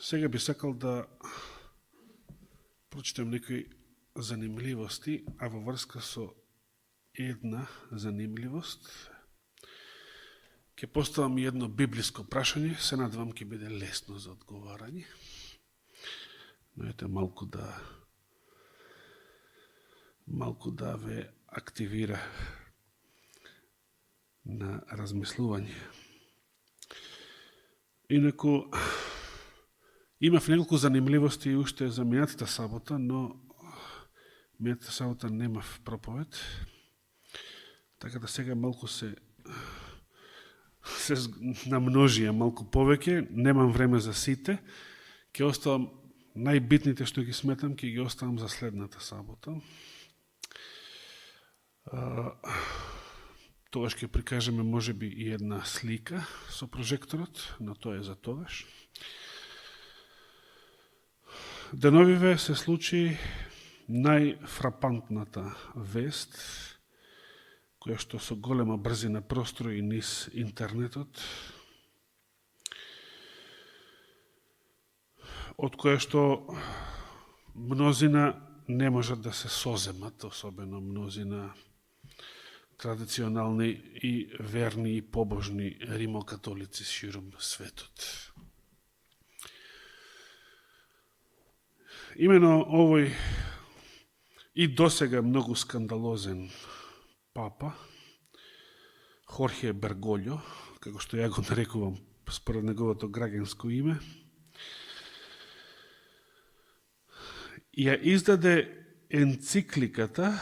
Сега би сакал да прочитам некои занимливости, а во врска со една занимливост ќе поставам едно библиско прашање, се надевам ќе биде лесно за одговарање. Но ете малку да ве активира на размислување. Инаку, имав неколку занимливости и уште за минатата сабота, но минатата сабота немав проповед, така да сега малку се намножија малку повеќе, немам време за сите, ќе оставам најбитните што ги сметам, ќе ги оставам за следната сабота. Тогаш ќе прикажеме можеби и една слика со прожекторот, но тоа е за тогаш. Деновиве се случи најфрапантната вест, која што со голема брзина прострои низ интернетот, од која што мнозина не можат да се соземат, особено мнозина традиционални и верни и побожни римокатолици широм светот. Имено овој и досега многу скандалозен папа, Хорхе Берголјо, како што ја го нарекувам според неговото граѓанско име, ја издаде енцикликата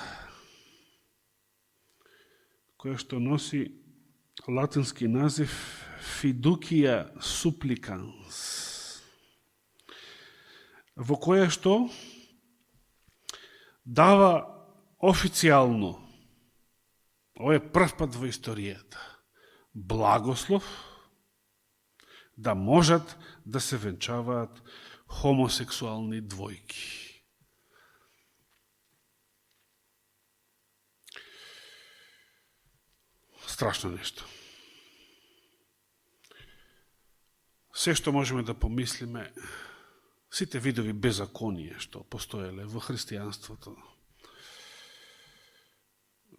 која што носи латински назив Fiducia Supplicans, во која што дава официјално, ова е прв пат во историјата, благослов да можат да се венчаваат хомосексуални двојки. Страшно нешто. Се што можеме да помислиме, сите видови беззаконие што постоеле во христијанството,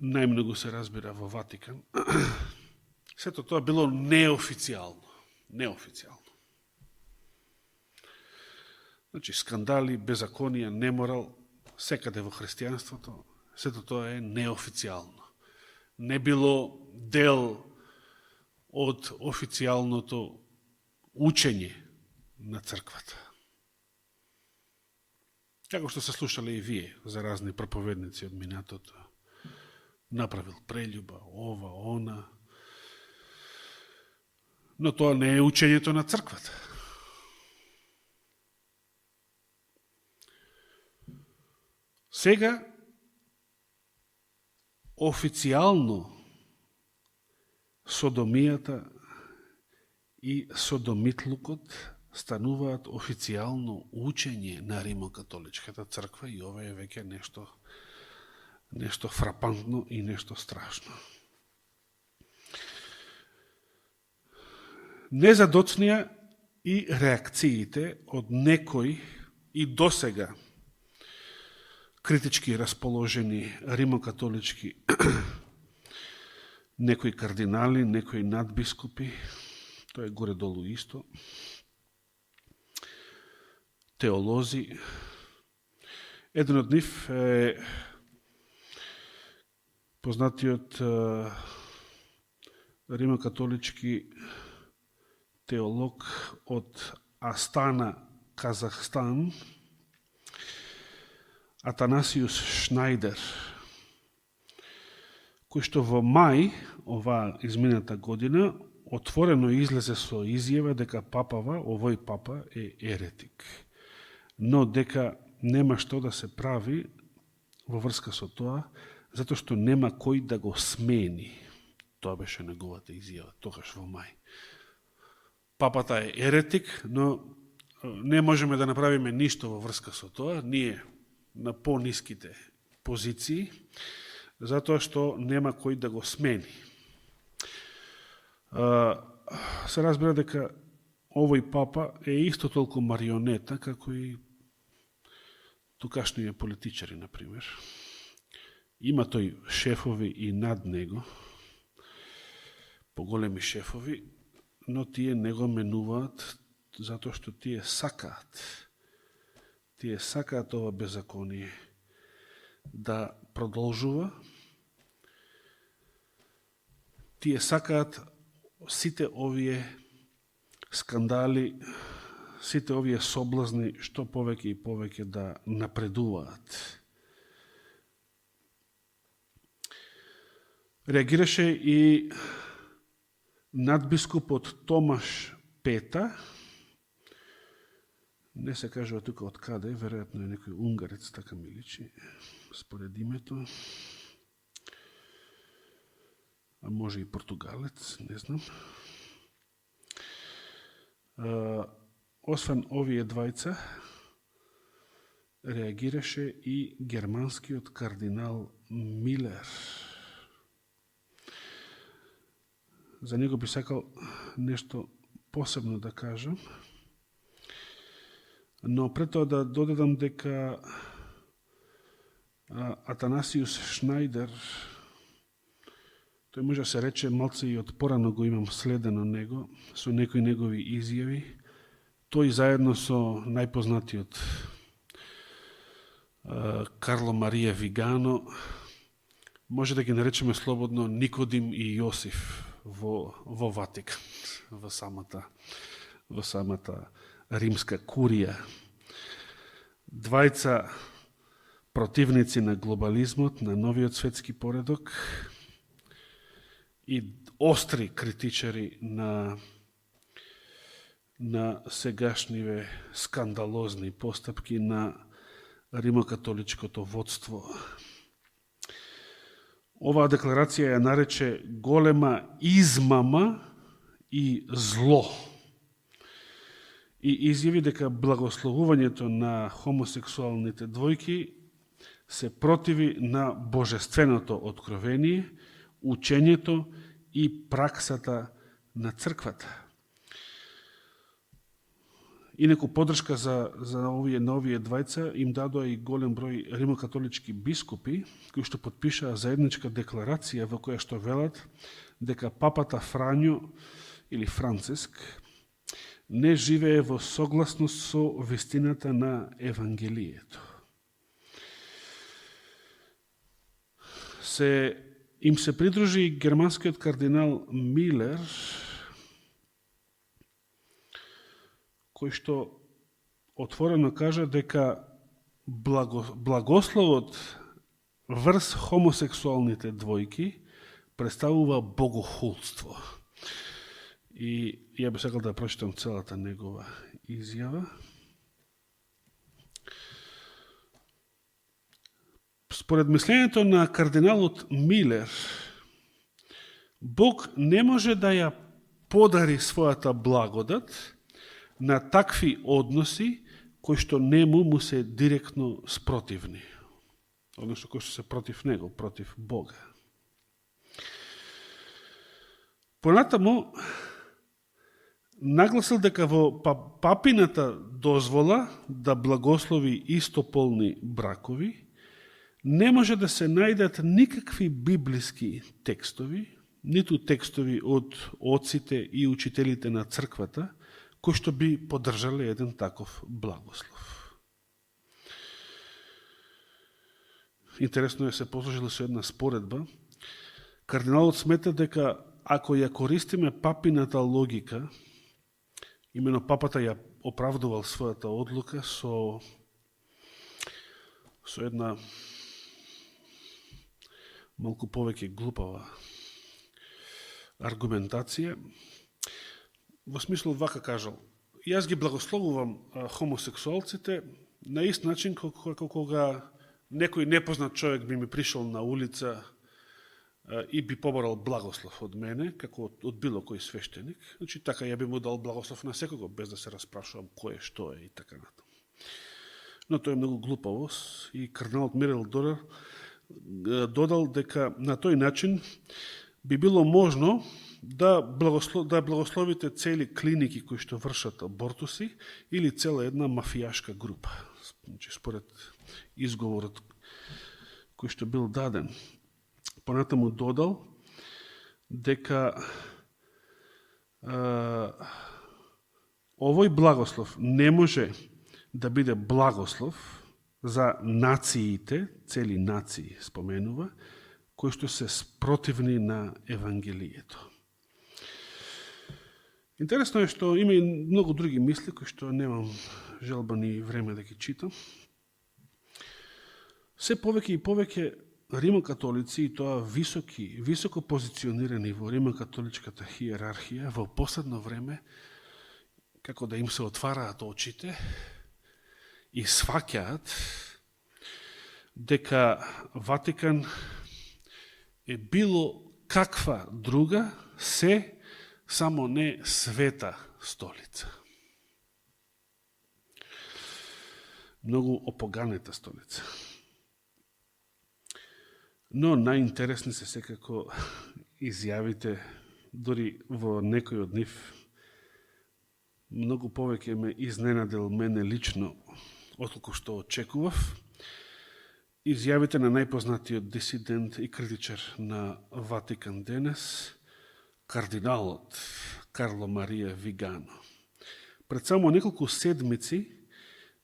најмногу се разбира во Ватикан, сето тоа било неофицијално. Значи, скандали, беззаконија, неморал, секаде во христијанството, сето тоа е неофицијално. Не било дел од официјалното учење на црквата. Како што се слушале и вие за разни проповедници од минатото, направил прелюба, ова, она, но тоа не е учењето на црквата. Сега, официјално содомијата и содомитлукот стануваат официјално учење на римокатоличката црква и ова е веќе нешто фрапантно и нешто страшно. Не задоцнија и реакциите од некои и досега критички расположени римокатолички некои кардинали, некои надбискупи, тоа е горе-долу исто, теолози. Еден од нив е познатиот римокатолички теолог од Астана, Казахстан, Атанасиус Шнајдер, кој што во мај, оваа измината година, отворено излезе со изјава дека овој папа е еретик, но дека нема што да се прави во врска со тоа, затоа што нема кој да го смени. Тоа беше неговата изјава, тогаш во мај. Папата е еретик, но не можеме да направиме ништо во врска со тоа, ние на пониските позиции, затоа што нема кој да го смени. Се разбира дека овој папа е исто толку марионета како и тукашниве политичари, например. Има тој шефови и над него, поголеми шефови, но тие не го менуваат затоа што тие сакаат. Тие сакаат ова беззаконие да продолжува. Тие сакаат сите овие скандали, сите овие соблазни што повеќе и повеќе да напредуваат. Реагираше и надбискупот Томаш Пета, не се кажува тука од каде, веројатно е некој унгарец, така ми личи, според името, а може и португалец, не знам. Освен овие двајца, реагираше и германскиот кардинал Милер. За него би сакал нешто посебно да кажам, но пред тоа да додадам дека Атанасиус Шнајдер, тој може да се рече малце и од порано го имам следено него, со некои негови изјави, тој заедно со најпознатиот Карло Марија Вигано, може да ги наречеме слободно Никодим и Јосиф во Ватикан, во самата римска курија. Двајца противници на глобализмот, на новиот светски поредок и остри критичари на сегашниве скандалозни постапки на римокатоличкото водство. Оваа декларација ја нарече голема измама и зло и изјави дека благословувањето на хомосексуалните двојки се противи на божественото откровение, учењето и праксата на црквата. Инаку подршка за овие двајца им дадоа и голем број римокатолички бискупи, кои што потпишаа заедничка декларација во која што велат дека папата Фрањо или Франциск не живее во согласност со вистината на Евангелието. Им се придружи и германскиот кардинал Милер, кој што отворено кажа дека благословот врз хомосексуалните двојки представува богохулство. И ја би сакал да прочитам целата негова изјава. Според мислењето на кардиналот Милер, Бог не може да ја подари својата благодат на такви односи кои што нему му се директно спротивни. Односно кои што се против него, против Бога. Понатаму нагласил дека во папината дозвола да благослови истополни бракови не може да се најдат никакви библиски текстови, ниту текстови од отците и учителите на црквата, кои што би поддржале еден таков благослов. Интересно е, се посложили со една споредба. Кардиналот смета дека ако ја користиме папината логика, имено папата ја оправдувал својата одлука со една малку повеќе глупава аргументација, во смисло вака кажал: јас ги благословувам хомосексуалците на ист начин како кога некој непознат човек би ми пришол на улица и би поборал благослов од мене, како од било кој свештеник. Значи, така ја би му дал благослов на секого, без да се распрашувам кој е, што е и така натаму. Но тоа е многу глупаво и кардиналот Мирел додал дека на тој начин би било можно да благословите цели клиники кои што вршат абортуси или цела една мафијашка група. Значи, според изговорот кој што бил даден. Понатаму додал дека овој благослов не може да биде благослов за нациите, цели нации споменува, кои што се спротивни на Евангелието. Интересно е што има и многу други мисли кои што немам желба ни време да ги читам. Се повеќе и повеќе римокатолици, и тоа високо позиционирани во римокатоличката хиерархија, во последно време, како да им се отвараат очите и сваќаат дека Ватикан е било каква друга, се само не света столица. Многу опоганета столица. Но најинтересни се секако изјавите, дори во некој од нив, многу повеќе ме изненадил мене лично, отколку што очекував, изјавите на најпознатиот дисидент и критичар на Ватикан денес, кардиналот Карло Марија Вигано. Пред само неколку седмици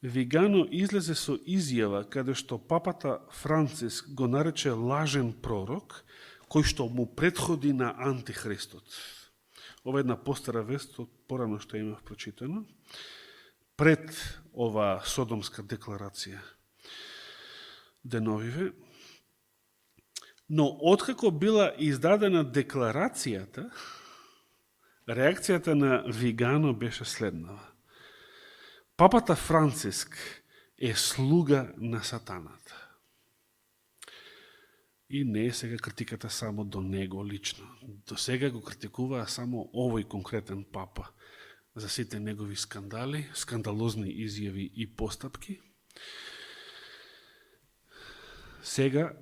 Вигано излезе со изјава каде што папата Франциск го нарече лажен пророк, кој што му претходи на антихристот. Ова е една постара вест од порано што имав прочитано, пред ова Содомска декларација деновиве. Но откако била издадена декларацијата, реакцијата на Вигано беше следнава. Папата Франциск е слуга на сатаната. И не е сега критиката само до него лично. До сега го критикуваа само овој конкретен папа за сите негови скандали, скандалозни изјави и постапки. Сега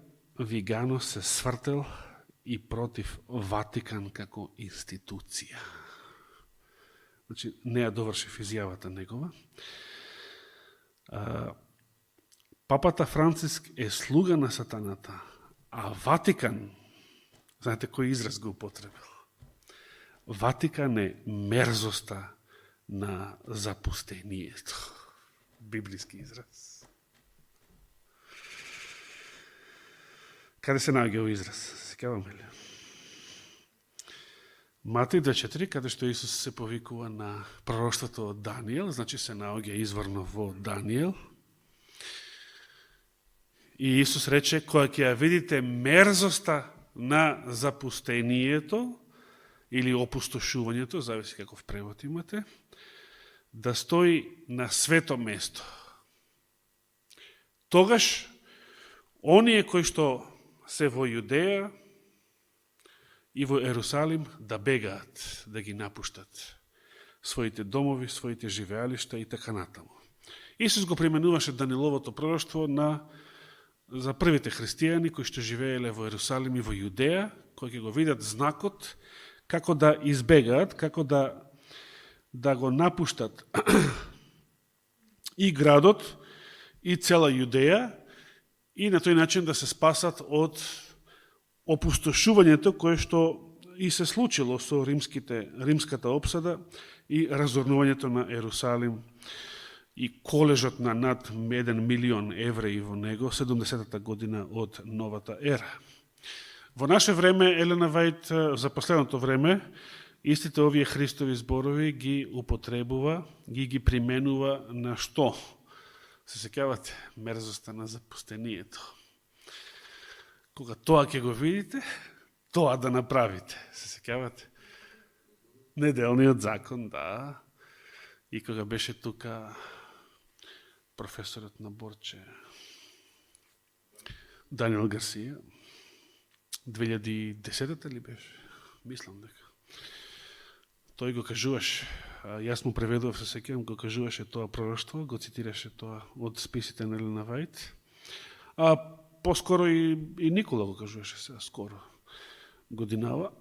Вигано се свртел и против Ватикан како институција. Значи, не ја довршив изјавата негова. Папата Франциск е слуга на сатаната, а Ватикан, знаете кој израз го употребил? Ватикан е мерзоста на запустението. Библиски израз. Каде се наоѓа овој израз? Сеќаваме ли? Матеј 2.4, каде што Исус се повикува на пророштвото од Даниел, значи се наоѓа изворно во Даниел. И Исус рече, кога ќе ја видите мерзоста на запустението или опустошувањето, зависи каков превод имате, да стои на свето место. Тогаш, оние кои што се во Јудеја и во Ерусалим да бегаат, да ги напуштат своите домови, своите живеалишта и така натаму. Исус го применуваше Даниловото пророштво за првите христијани кои што живееле во Ерусалим и во Јудеја, кои ќе го видат знакот како да избегаат, како да го напуштат и градот и цела Јудеја и на тој начин да се спасат од опустошувањето кое што и се случило со римската опсада и разорнувањето на Ерусалим и колежот на над 1 милион евреи во него, 70-та година од новата ера. Во наше време, Елена Вајд, за последното време, истите овие Христови зборови ги употребува, ги применува на што? Се сеќавате? Мерзоста на запустението. Кога тоа ќе го видите, тоа да направите. Се сеќавате? Неделниот закон, да. И кога беше тука професорот на Борче Даниел Гарсија, 2010-та ли беше? Мислам дека. Тој го кажуваше, јас му преведував, се сеќавам, го кажуваше тоа пророштво, го цитираше тоа од списите на Елена Вајд. А поскоро и Никола го кажуваше сега, скоро годинава.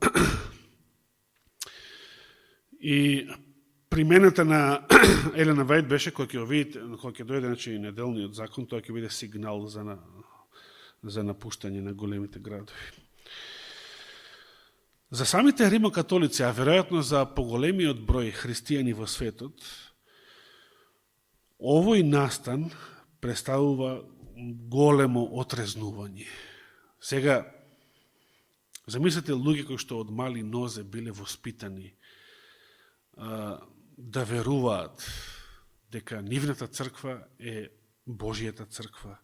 И примената на Елена Вајд беше, кој ќе видите, кој ќе дојде значи, неделниот закон, тоа ќе биде сигнал за напуштање на големите градови. За самите римокатолици, а веројатно за поголемиот број христијани во светот, овој настан представува големо отрезнување. Сега, замислете луѓе кои што од мали нозе биле воспитани да веруваат дека нивната црква е Божијата црква,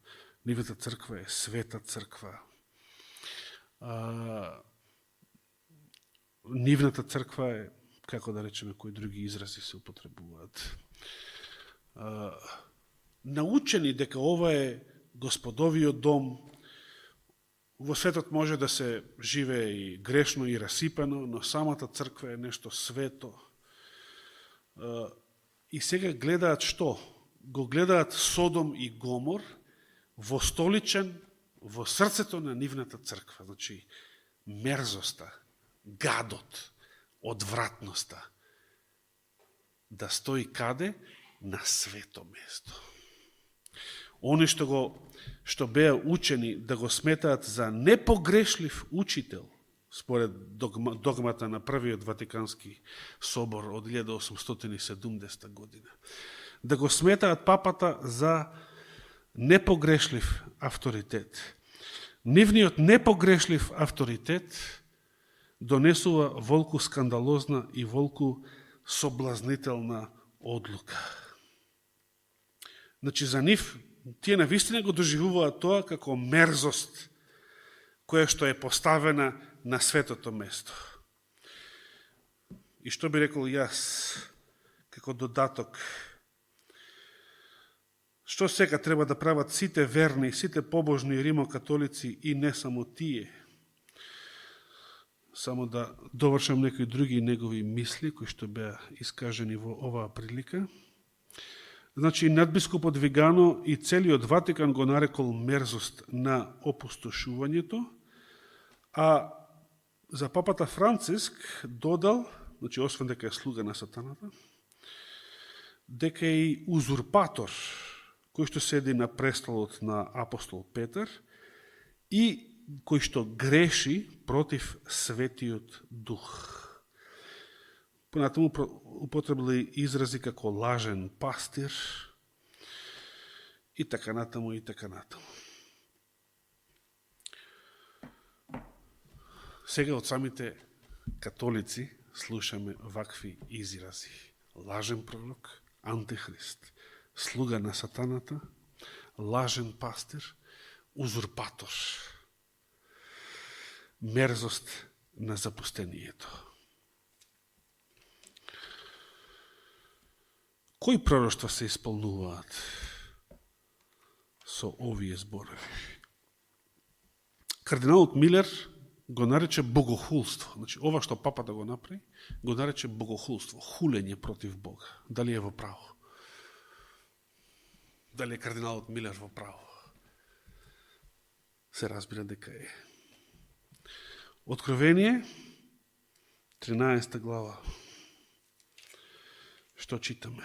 нивната црква е света црква, нивната црква е, како да речеме, кои други изрази се употребуваат, научени дека ова е Господовиот дом. Во светот може да се живее и грешно и расипано, но самата црква е нешто свето. И сега гледаат што? Го гледаат Содом и Гомор востоличен во срцето на нивната црква. Значи, мерзоста, гадот, одвратноста да стои каде? На свето место. Они што беа учени да го сметаат за непогрешлив учител, според догмата на Првиот Ватикански собор од 1870 година. Да го сметаат папата за непогрешлив авторитет. Нивниот непогрешлив авторитет донесува волку скандалозна и волку соблазнителна одлука. Значи, за нив, тие навистина го доживуваат тоа како мерзост, која што е поставена на светото место. И што би рекол јас, како додаток, што сега треба да прават сите верни, сите побожни римокатолици и не само тие. Само да довршам некои други негови мисли, кои што беа искажени во оваа прилика. Значи, надбискупот Вигано и целиот Ватикан го нарекол мерзост на опустошувањето, а за папата Франциск додал, значи, освен дека е слуга на сатаната, дека е и узурпатор, кој што седи на престолот на апостол Петар и кој што греши против Светиот Дух. Понатаму употребили изрази како лажен пастир и така натаму, и така натаму. Сега од самите католици слушаме вакви изрази. Лажен пророк, антихрист, слуга на сатаната, лажен пастир, узурпатор, мерзост на запустението. Кои пророќства се исполнуваат со овие зборови? Кардиналот Милер го нарече богохулство. Значи, ова што папата го направи, го нарече богохулство, хулење против Бога. Дали е во право? Дали е кардиналот Милер во право? Се разбира дека е. Откровение, 13 глава. Што читаме?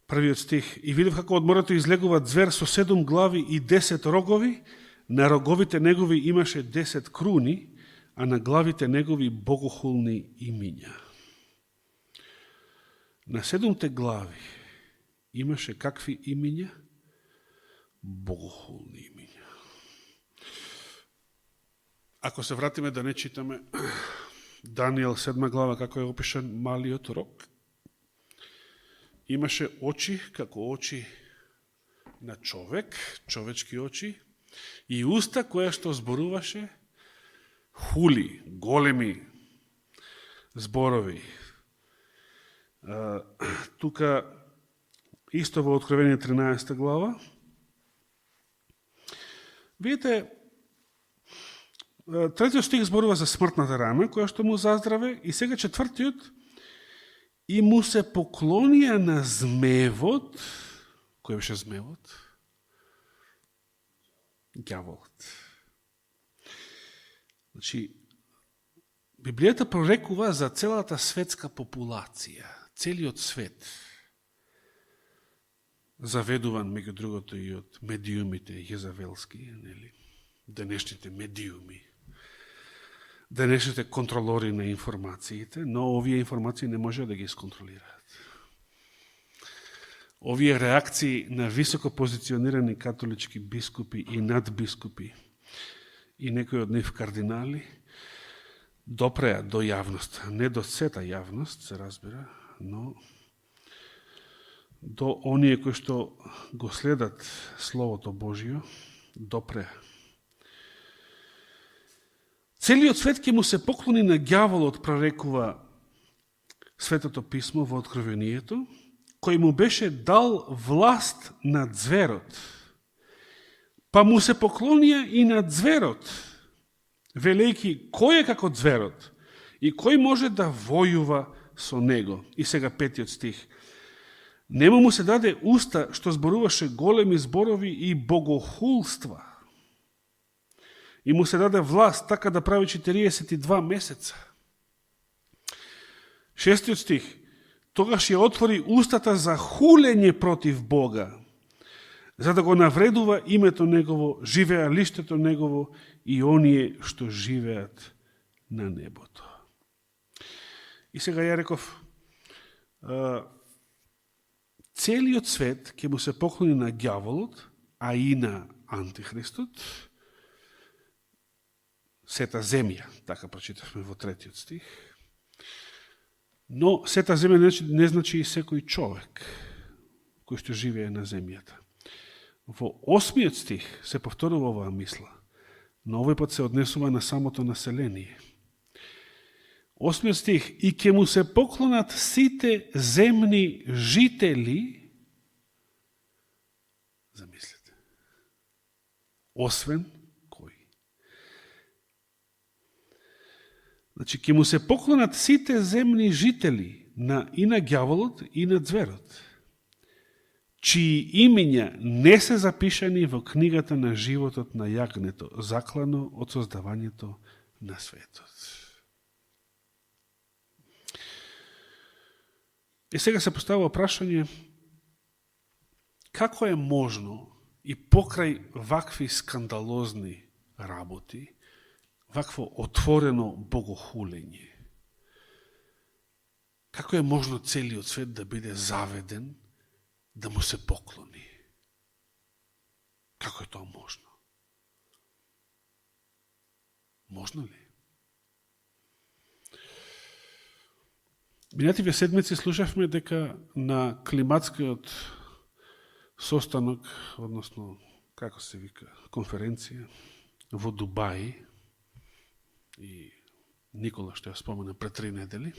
Првиот стих. И видев како од морето излегува звер со 7 глави и 10 рогови, на роговите негови имаше 10 круни, а на главите негови богохулни имиња. На 7 глави имаше какви имиња? Богохулни имиња. Ако се вратиме да не читаме Даниел 7 глава, како е опишан малиот рог, имаше очи како очи на човек, човечки очи, и уста која што зборуваше хули, големи зборови. Тука, исто во Откровение 13 глава, видите, третиот стих зборува за смртната рана, која што му заздраве, и сега четвртиот, и му се поклонија на змевот. Кој беше змевот? Ѓаволот. Значи, Библијата прорекува за целата светска популација, целиот свет, заведуван меѓу другото и од медиумите језавелски, нели, денешните медиуми, денешните контролори на информациите, но овие информации не може да ги сконтролираат. Овие реакции на високо позиционирани католички бискупи и надбискупи и некои од нив кардинали допреа до јавност, не до сета јавност, се разбира, но до оние кои што го следат Словото Божио, допреа. Целиот свет ќе му се поклони на ѓаволот, прорекува Светото писмо во Откровението, кој му беше дал власт над зверот. Па му се поклонија и над зверот, велејки кој е како зверот и кој може да војува со него. И сега 5 стих. Нема му се даде уста што зборуваше големи зборови и богохулства. И му се даде власт така да прави 42 месеца. 6 стих. Тогаш ја отвори устата за хулење против Бога, за да го навредува името Негово, живеалиштето Негово и оние што живеат на небото. И сега ја реков, целиот свет ќе му се поклони на ѓаволот, а и на Антихристот, сета земја, така прочитавме во 3 стих. Но сета земја не значи и секој човек кој што живее на земјата. Во 8 стих се повторува оваа мисла, но овој пат се однесува на самото население. 8 стих, и ќе му се поклонат сите земни жители, замислете, освен кој? Значи, ќе му се поклонат сите земни жители и на ѓаволот и на зверот, чии имења не се запишани во книгата на животот на јагнето, заклано од создавањето на светот. И сега се поставува прашање, како е можно и покрај вакви скандалозни работи, вакво отворено богохулење, како е можно целиот свет да биде заведен, да му се поклони? Како е тоа можно? Можно ли? Минативе седмици слушавме дека на климатскиот состанок, односно, како се вика, конференција во Дубај, и Никола што ја спомена пред 3 недели,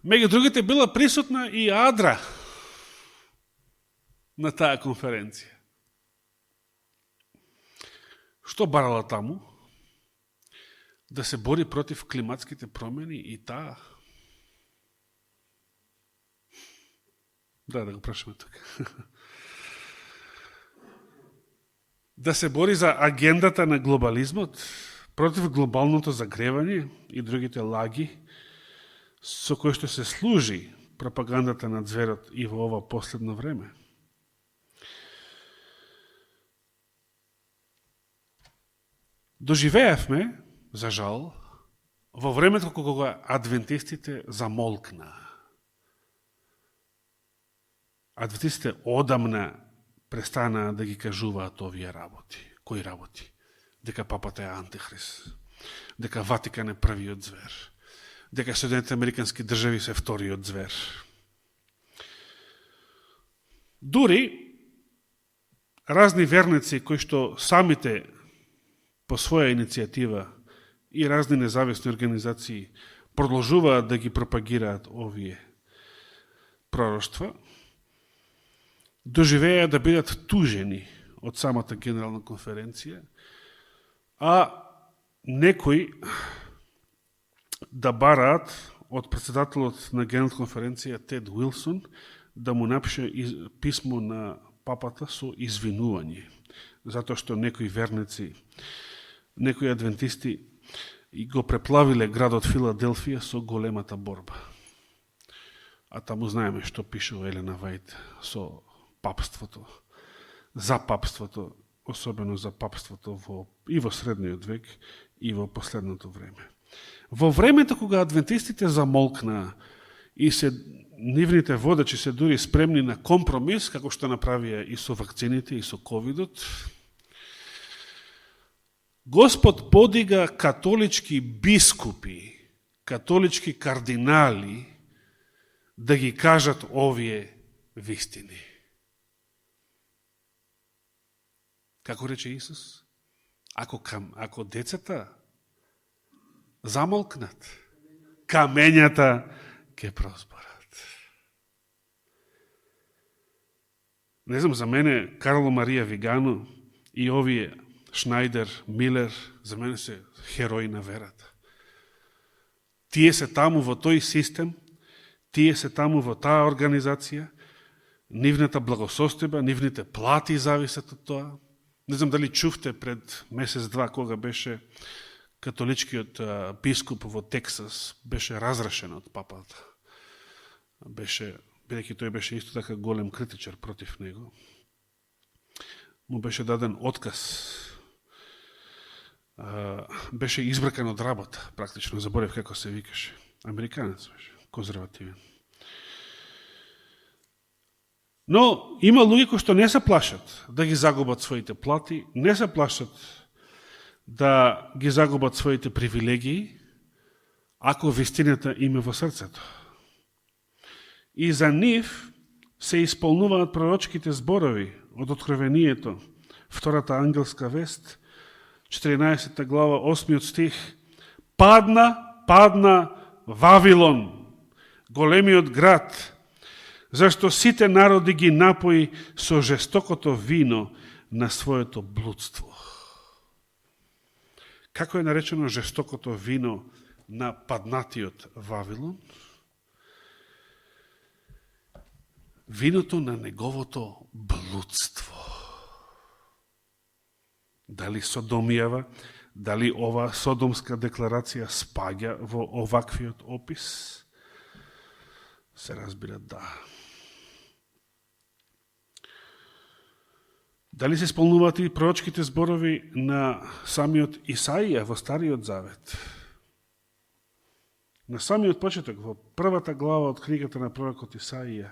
меѓу другите била присутна и Адра на таа конференција. Што барала таму? Да се бори против климатските промени и таа. Да го прашаме тука. Да се бори за агендата на глобализмот, против глобалното загревање и другите лаги, со кои што се служи пропагандата на зверот и во ова последно време. Доживеевме, за жал, во времето кога адвентистите замолкнаа. Адвентистите одамна престанаа да ги кажуваат овие работи. Кои работи? Дека папата е антихрист, дека Ватикан е првиот звер, дека Соединетите американски држави се вториот звер. Дури разни верници кои што самите по своја иницијатива и разни независни организации продолжуваат да ги пропагираат овие пророштва, доживеа да бидат тужени од самата генерална конференција, а некои да бараат од председателот на генерална конференција Тед Уилсон да му напише писмо на папата со извинување, затоа што некои верници некои адвентисти и го преплавиле градот Филаделфија со големата борба. А таму знаеме што пише Елена Вајд со папството, за папството, особено за папството и во средниот век и во последното време. Во времето кога адвентистите замолкнаа и нивните водачи се дури спремни на компромис, како што направија и со вакцините и со ковидот, Господ подига католички бискупи, католички кардинали да ги кажат овие вистини. Како рече Исус? Ако децата замолкнат, камењата ќе прозборат. Не знам, за мене Карло Марија Вигано и овие Шнајдер, Милер, за мене се херои на верата. Тие се таму во тој систем, тие се таму во таа организација, нивната благосостојба, нивните плати зависат од тоа. Не знам дали чувте пред месец-два кога беше католичкиот бискуп во Тексас, беше разрешен од папата. Бидејќи тој беше исто така голем критичар против него. Му беше даден отказ. Беше избркан од работа, практично, заборев како се викаше. Американец беше, конзервативен. Но има луѓе кои што не се плашат да ги загубат своите плати, не се плашат да ги загубат своите привилегии, ако вистината им е во срцето. И за нив се исполнуваат пророчките зборови од Откровението, втората ангелска вест, 14 глава, 8 стих. Падна Вавилон, големиот град, зашто сите народи ги напои со жестокото вино на своето блудство. Како е наречено жестокото вино на паднатиот Вавилон? Виното на неговото блудство. Дали Содомијава, дали ова Содомска декларација спаѓа во оваквиот опис? Се разбира да. Дали се исполнуваат и пророчките зборови на самиот Исаија во Стариот Завет? На самиот почеток, во првата глава од книгата на пророкот Исаија,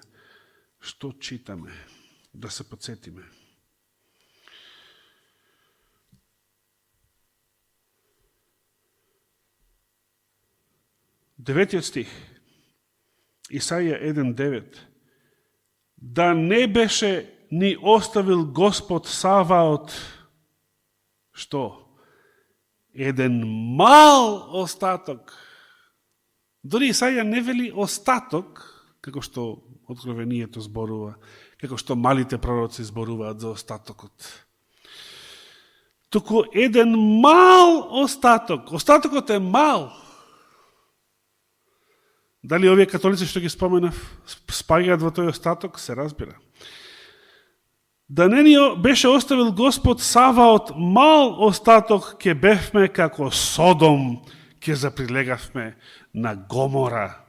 што читаме? Да се подсетиме. Деветиот стих, Исаија 1.9. Да не беше ни оставил Господ Саваот, што? Еден мал остаток. Дори Исаија не вели остаток, како што Откровението зборува, како што малите пророци зборуваат за остатокот. Туку еден мал остаток. Остатокот е мал. Дали овие католици што ги споменав спаѓаат во тој остаток, се разбира. Да не ни беше оставил Господ Саваот мал остаток, ке бевме како Содом, ке заприлегавме на Гомора.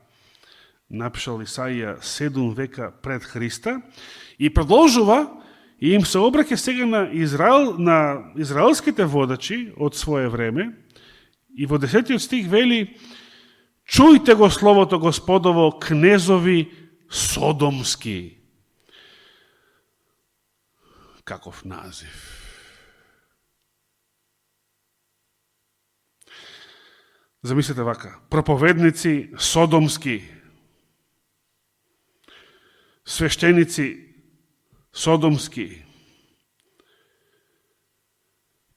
Напишал Исаија 7 века пред Христа и продолжува и им се обраќа сега на израелските водачи од свое време и во 10 стих вели: чујте го словото Господово, кнезови содомски. Каков назив. Замислете вака, проповедници содомски, свештеници содомски.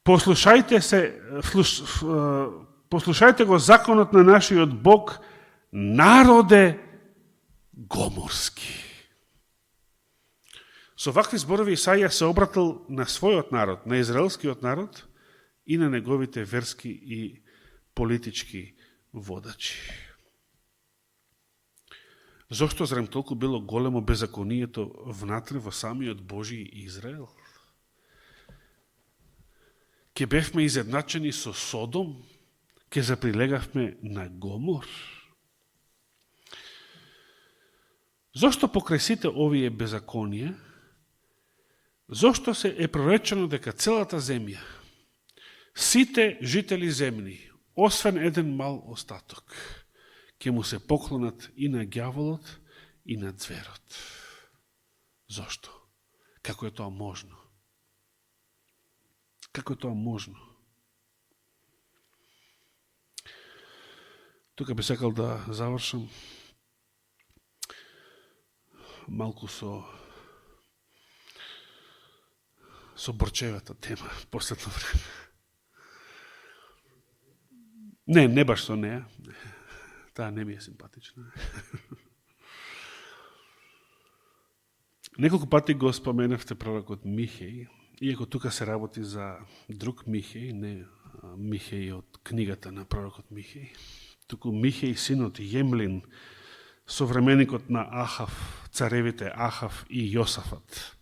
Послушајте го законот на нашиот Бог, народе гоморски. Со вакви зборови Исаија се обратил на својот народ, на израелскиот народ и на неговите верски и политички водачи. Зошто зарем толку било големо беззаконието внатре во самиот Божи Израел? Ке бевме изедначени со Содом, ке заприлегавме на Гомор. Зошто покрај сите овие беззаконија, зошто се е проречено дека целата земја, сите жители земни, освен еден мал остаток, ќе му се поклонат и на ѓаволот и на зверот. Зошто? Како е тоа можно? Како е тоа можно? Тука би сакал да завршам малку со борчевата тема последно време. Не баш со неа. Таа не ми е симпатична. Неколку пати го споменавте пророкот Михеј, иако тука се работи за друг Михеј, не Михеј од книгата на пророкот Михеј, туку Михеј синот Јемлин, современикот на Ахав, царевите Ахав и Јосафат.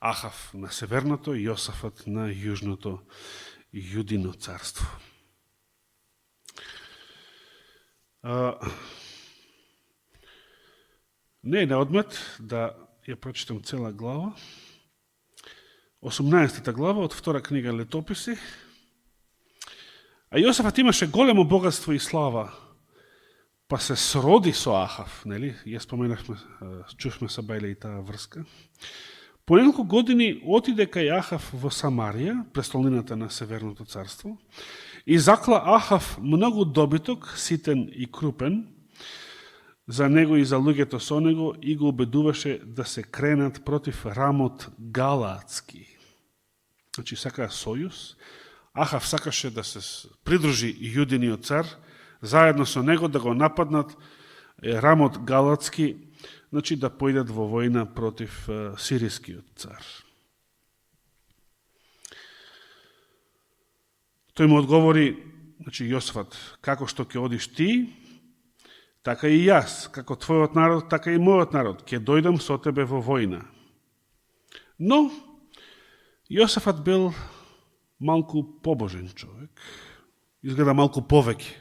Ахав на северното, Јосафат на јужното Јудино царство. Не е неодмет да ја прочитам цела глава. 18-та глава од втора книга Летописи. А Јосафат имаше големо богатство и слава, па се сроди со Ахав, нели? Ја споменавме, чувме са бајле и таа врска. По неколку години отиде кај Ахав во Самарија, престолнината на Северното царство, и закла Ахав многу добиток, ситен и крупен, за него и за луѓето со него, и го убедуваше да се кренат против Рамот Галаатски. Значи, сакаа сојуз. Ахав сакаше да се придружи јудиниот цар, заедно со него да го нападнат Рамот Галаатски, значи да појдат во војна против сирискиот цар. Тој му одговори, значи Јосафат, како што ќе одиш ти, така и јас, како твојот народ, така и мојот народ, ќе дојдам со тебе во војна. Но, Јосафат бил малку побожен човек, изгледа малку повеќе,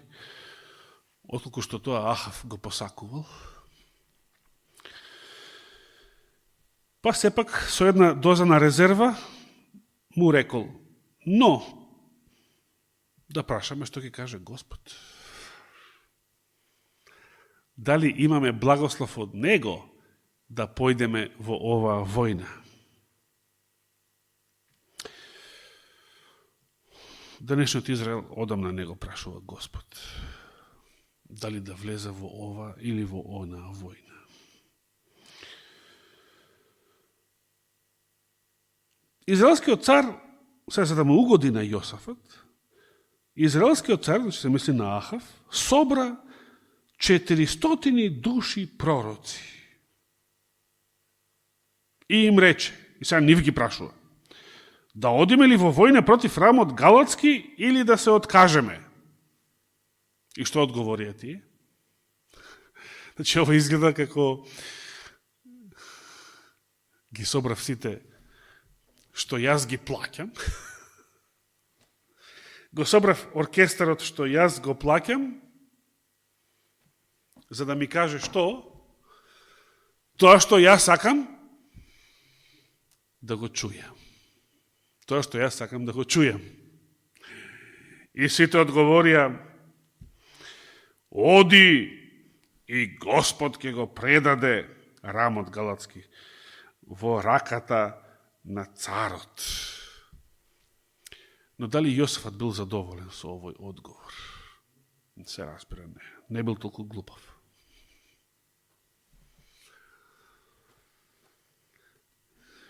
отколку што тоа Ахав го посакувал. Па сепак, со една доза на резерва, му рекол, но, да прашаме што ќе каже Господ. Дали имаме благослов од Него да појдеме во оваа војна? Денешниот Израел одамна не го прашува Господ. Дали да влезе во ова или во она војна. Израелскиот цар, сега за да му угоди на Јосафат, израелскиот цар, значи се мисли на Ахав, собра 400 души пророци. И им рече, и сега нив ги прашува, да одиме ли во војна против Рамот Галаатски или да се откажеме? И што одговорија тие? Значи, ова изгледа како ги собрав сите што јас ги плаќам, го собрав оркестарот што јас го плаќам, за да ми каже што? Тоа што јас сакам да го чујам. Тоа што јас сакам да го чујам. И сите одговорија, оди и Господ ќе го предаде Рамот Галаатски во раката на царот. Но дали Јосафат бил задоволен со овој одговор? Се разбира, не бил толку глупав.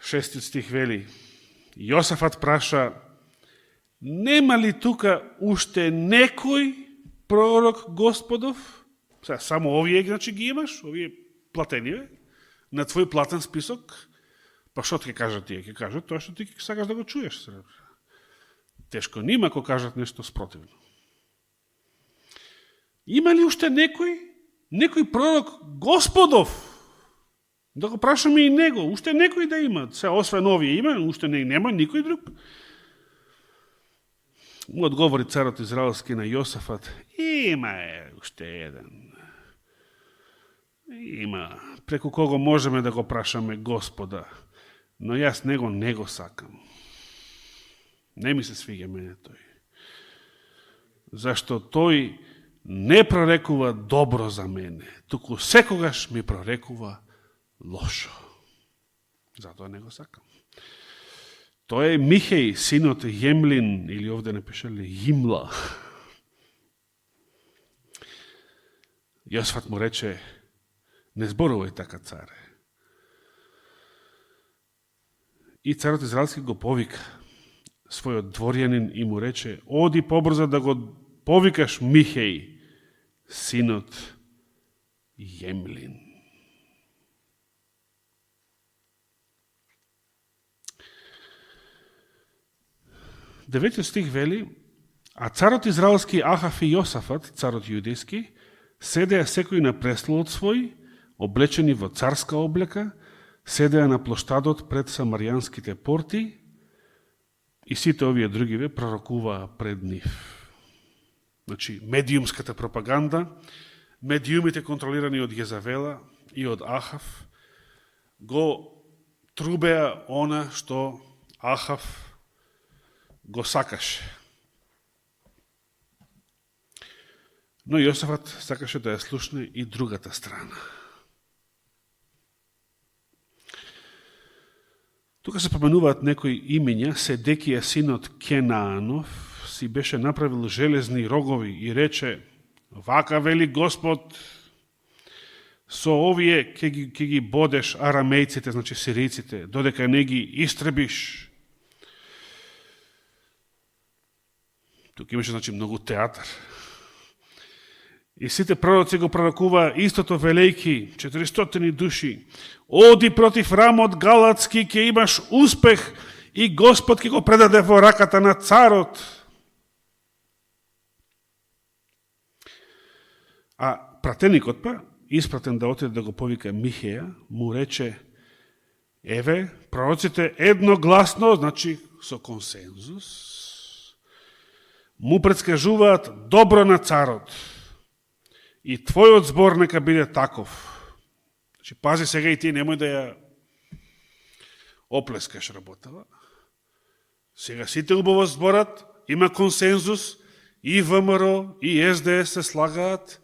Шестиот стих вели, Јосафат праша, нема ли тука уште некој пророк Господов? Сега, само овие, значи, ги имаш, овие платени, на твој платен список, па што ќе кажат тие? Ќе кажат тоа што ти сакаш да го чуеш. Тешко нима ако кажат нешто спротивно. Има ли уште некој пророк Господов? Да го прашаме и него, уште некој да има. Се, освен овие има, уште нема никој друг. Му одговори царот израелски на Јосафат: има уште еден. Има, преку кого можеме да го прашаме Господа, но јас него не го сакам. Не ми се свиѓа мене тој. Зашто тој не прорекува добро за мене, туку секогаш ми прорекува лошо. Затоа не го сакам. Тој е Михеј, синот Јемлин, или овде не пишале Јимла. Јосафат му рече: не зборувај така, царе. И царот израелски го повика својот дворјанин и му рече: оди побрзо да го повикаш Михеј, синот Јемлин. Деветиот стих вели: а царот израелски Ахав и Јосафат, царот јудејски, седеа секој на престолот свој, облечени во царска облека, седеа на плоштадот пред самаријанските порти, и сите овие другиве пророкуваа пред нив. Значи, медиумската пропаганда, медиумите контролирани од Језавела и од Ахав, го трубеа она што Ахав го сакаше. Но Јосафат сакаше да ја слушне и другата страна. Тука се поменуваат некои имиња. Седекија, синот Кенаанов, си беше направил железни рогови и рече: вака вели Господ, со овие ке ги бодеш арамејците, значи сиријците, додека не ги истребиш. Тука имаше, значи, многу театар. И сите пророци го пророкуваа истото, велејки 400 души: оди против Рамот Галатски, ќе имаш успех и Господ ќе го предаде во раката на царот. А пратеникот испратен да отиде да го повика Михеја, му рече: еве, пророците едногласно, значи со консензус, му предскажуваат добро на царот. И твојот збор нека биде таков. Значи, пази сега и ти, немој да ја оплескаш работава. Сега сите убаво зборат, има консензус, и ВМРО, и СДС се слагаат.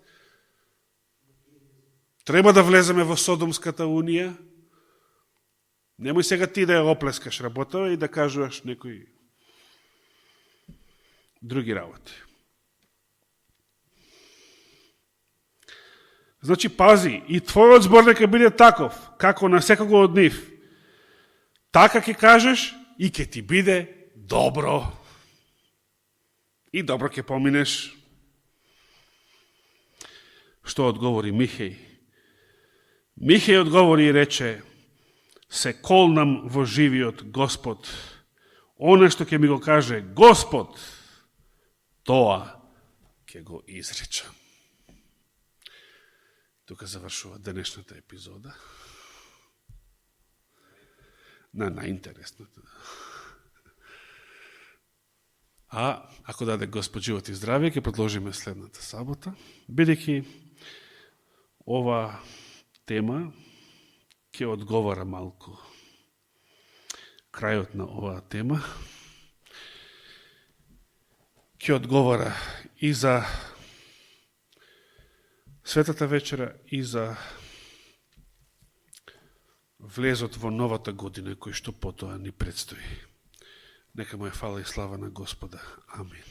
Треба да влеземе во Содомската унија. Немој сега ти да ја оплескаш работава и да кажуваш некои други работи. Значи, пази, и твојот збор нека биде таков, како на секого од нив. Така ќе кажеш и ќе ти биде добро. И добро ќе поминеш. Што одговори Михеј? Михеј одговори и рече: се колнам во живиот Господ. Оно што ќе ми го каже Господ, тоа ќе го изречам. Тука завршува денешната епизода. На најинтересната. А ако даде Господ живот и здравие, ќе продолжиме следната сабота, бидејќи ова тема ќе одговара малку. Крајот на оваа тема ќе одговара и за Светата вечера и за влезот во новата година, кој што потоа ни предстои. Нека му е фала и слава на Господа. Амин.